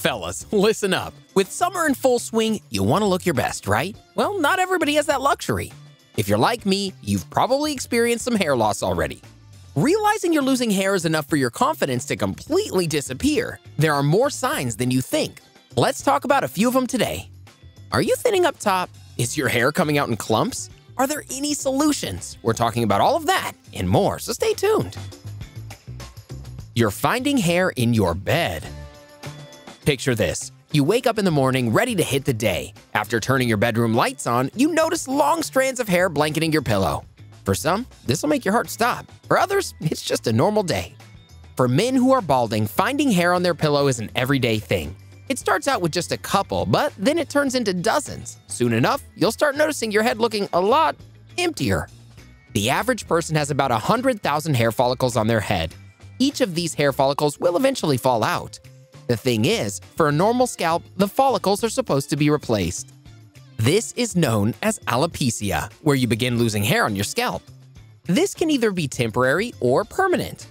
Fellas, listen up. With summer in full swing, you want to look your best, right? Well, not everybody has that luxury. If you're like me, you've probably experienced some hair loss already. Realizing you're losing hair is enough for your confidence to completely disappear. There are more signs than you think. Let's talk about a few of them today. Are you thinning up top? Is your hair coming out in clumps? Are there any solutions? We're talking about all of that and more, so stay tuned. You're finding hair in your bed. Picture this. You wake up in the morning ready to hit the day. After turning your bedroom lights on, you notice long strands of hair blanketing your pillow. For some, this will make your heart stop. For others, it's just a normal day. For men who are balding, finding hair on their pillow is an everyday thing. It starts out with just a couple, but then it turns into dozens. Soon enough, you'll start noticing your head looking a lot emptier. The average person has about 100,000 hair follicles on their head. Each of these hair follicles will eventually fall out. The thing is, for a normal scalp, the follicles are supposed to be replaced. This is known as alopecia, where you begin losing hair on your scalp. This can either be temporary or permanent.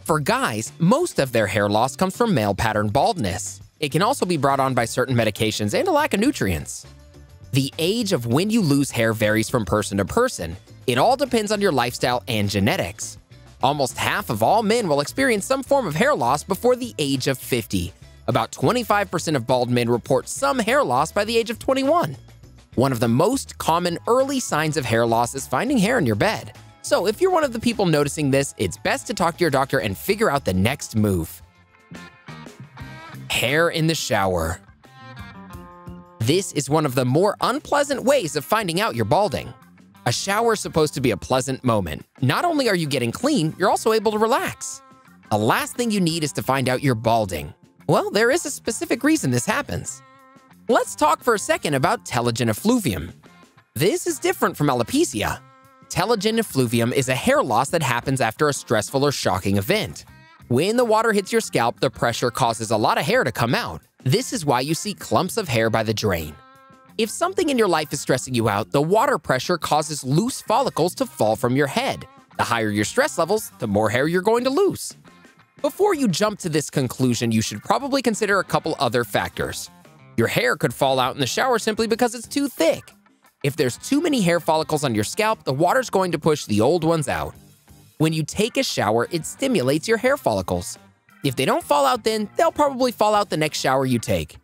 For guys, most of their hair loss comes from male pattern baldness. It can also be brought on by certain medications and a lack of nutrients. The age of when you lose hair varies from person to person. It all depends on your lifestyle and genetics. Almost half of all men will experience some form of hair loss before the age of 50. About 25% of bald men report some hair loss by the age of 21. One of the most common early signs of hair loss is finding hair in your bed. So if you're one of the people noticing this, it's best to talk to your doctor and figure out the next move. Hair in the shower. This is one of the more unpleasant ways of finding out you're balding. A shower is supposed to be a pleasant moment. Not only are you getting clean, you're also able to relax. The last thing you need is to find out you're balding. Well, there is a specific reason this happens. Let's talk for a second about telogen effluvium. This is different from alopecia. Telogen effluvium is a hair loss that happens after a stressful or shocking event. When the water hits your scalp, the pressure causes a lot of hair to come out. This is why you see clumps of hair by the drain. If something in your life is stressing you out, the water pressure causes loose follicles to fall from your head. The higher your stress levels, the more hair you're going to lose. Before you jump to this conclusion, you should probably consider a couple other factors. Your hair could fall out in the shower simply because it's too thick. If there's too many hair follicles on your scalp, the water's going to push the old ones out. When you take a shower, it stimulates your hair follicles. If they don't fall out then, they'll probably fall out the next shower you take.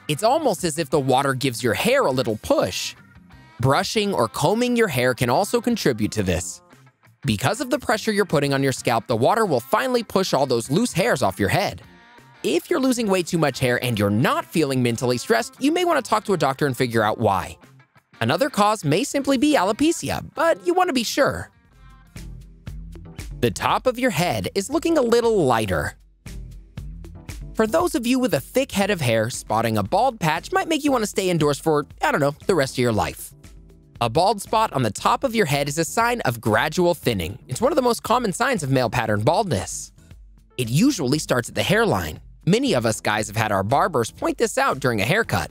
It's almost as if the water gives your hair a little push. Brushing or combing your hair can also contribute to this. Because of the pressure you're putting on your scalp, the water will finally push all those loose hairs off your head. If you're losing way too much hair and you're not feeling mentally stressed, you may want to talk to a doctor and figure out why. Another cause may simply be alopecia, but you want to be sure. The top of your head is looking a little lighter. For those of you with a thick head of hair, spotting a bald patch might make you want to stay indoors for, the rest of your life. A bald spot on the top of your head is a sign of gradual thinning. It's one of the most common signs of male pattern baldness. It usually starts at the hairline. Many of us guys have had our barbers point this out during a haircut.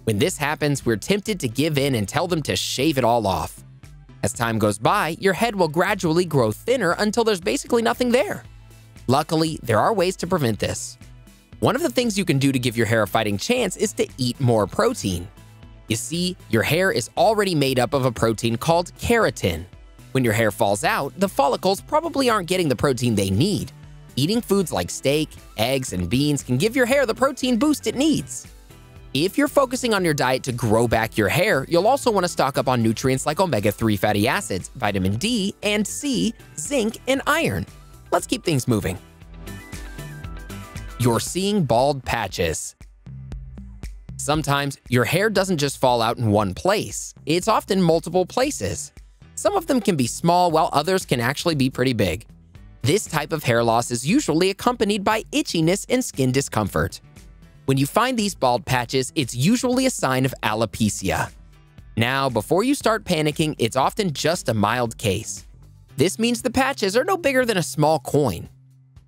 When this happens, we're tempted to give in and tell them to shave it all off. As time goes by, your head will gradually grow thinner until there's basically nothing there. Luckily, there are ways to prevent this. One of the things you can do to give your hair a fighting chance is to eat more protein. You see, your hair is already made up of a protein called keratin. When your hair falls out, the follicles probably aren't getting the protein they need. Eating foods like steak, eggs, and beans can give your hair the protein boost it needs. If you're focusing on your diet to grow back your hair, you'll also want to stock up on nutrients like omega-3 fatty acids, vitamin D and C, zinc, and iron. Let's keep things moving. You're seeing bald patches. Sometimes, your hair doesn't just fall out in one place. It's often multiple places. Some of them can be small, while others can actually be pretty big. This type of hair loss is usually accompanied by itchiness and skin discomfort. When you find these bald patches, it's usually a sign of alopecia. Now, before you start panicking, it's often just a mild case. This means the patches are no bigger than a small coin.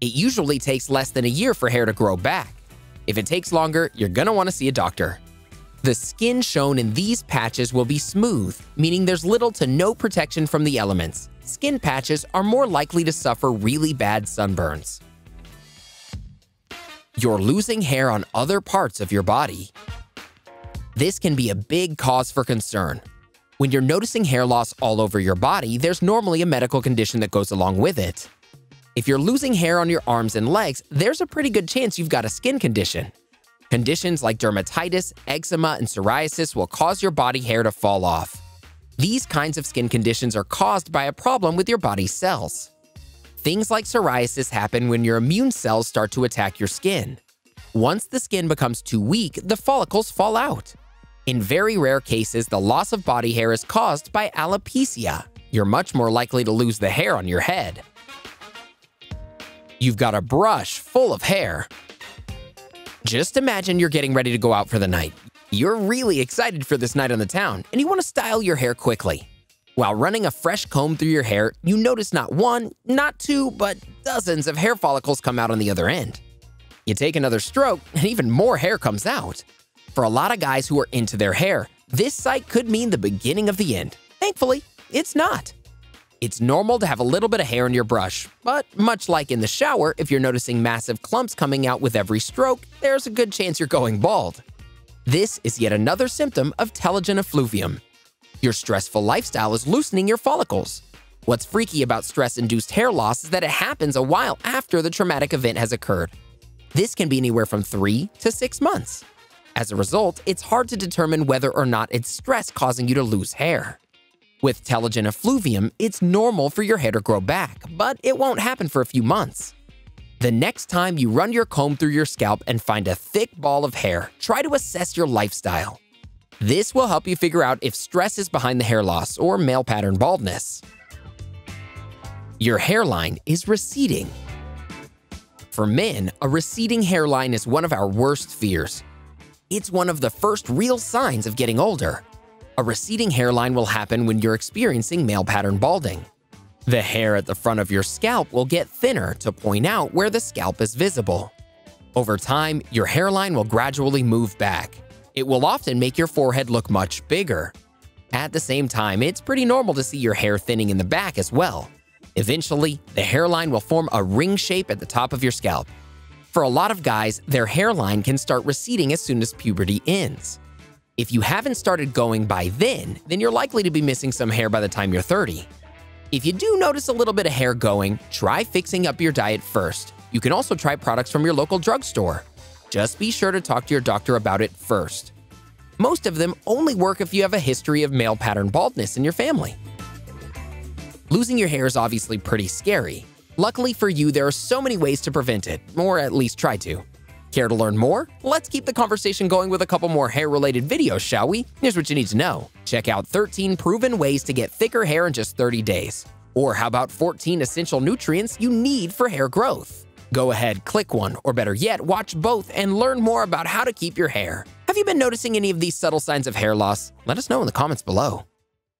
It usually takes less than a year for hair to grow back. If it takes longer, you're gonna want to see a doctor. The skin shown in these patches will be smooth, meaning there's little to no protection from the elements. Skin patches are more likely to suffer really bad sunburns. You're losing hair on other parts of your body. This can be a big cause for concern. When you're noticing hair loss all over your body, there's normally a medical condition that goes along with it. If you're losing hair on your arms and legs, there's a pretty good chance you've got a skin condition. Conditions like dermatitis, eczema, and psoriasis will cause your body hair to fall off. These kinds of skin conditions are caused by a problem with your body's cells. Things like psoriasis happen when your immune cells start to attack your skin. Once the skin becomes too weak, the follicles fall out. In very rare cases, the loss of body hair is caused by alopecia. You're much more likely to lose the hair on your head. You've got a brush full of hair. Just imagine you're getting ready to go out for the night. You're really excited for this night on the town, and you want to style your hair quickly. While running a fresh comb through your hair, you notice not one, not two, but dozens of hair follicles come out on the other end. You take another stroke, and even more hair comes out. For a lot of guys who are into their hair, this sight could mean the beginning of the end. Thankfully, it's not. It's normal to have a little bit of hair in your brush, but much like in the shower, if you're noticing massive clumps coming out with every stroke, there's a good chance you're going bald. This is yet another symptom of telogen effluvium. Your stressful lifestyle is loosening your follicles. What's freaky about stress-induced hair loss is that it happens a while after the traumatic event has occurred. This can be anywhere from 3 to 6 months. As a result, it's hard to determine whether or not it's stress causing you to lose hair. With telogen effluvium, it's normal for your hair to grow back, but it won't happen for a few months. The next time you run your comb through your scalp and find a thick ball of hair, try to assess your lifestyle. This will help you figure out if stress is behind the hair loss or male pattern baldness. Your hairline is receding. For men, a receding hairline is one of our worst fears. It's one of the first real signs of getting older. A receding hairline will happen when you're experiencing male pattern balding. The hair at the front of your scalp will get thinner to point out where the scalp is visible. Over time, your hairline will gradually move back. It will often make your forehead look much bigger. At the same time, it's pretty normal to see your hair thinning in the back as well. Eventually, the hairline will form a ring shape at the top of your scalp. For a lot of guys, their hairline can start receding as soon as puberty ends. If you haven't started going by then you're likely to be missing some hair by the time you're 30. If you do notice a little bit of hair going, try fixing up your diet first. You can also try products from your local drugstore. Just be sure to talk to your doctor about it first. Most of them only work if you have a history of male pattern baldness in your family. Losing your hair is obviously pretty scary. Luckily for you, there are so many ways to prevent it, or at least try to. Care to learn more? Let's keep the conversation going with a couple more hair-related videos, shall we? Here's what you need to know. Check out 13 proven ways to get thicker hair in just 30 days. Or how about 14 essential nutrients you need for hair growth? Go ahead, click one, or better yet, watch both and learn more about how to keep your hair. Have you been noticing any of these subtle signs of hair loss? Let us know in the comments below.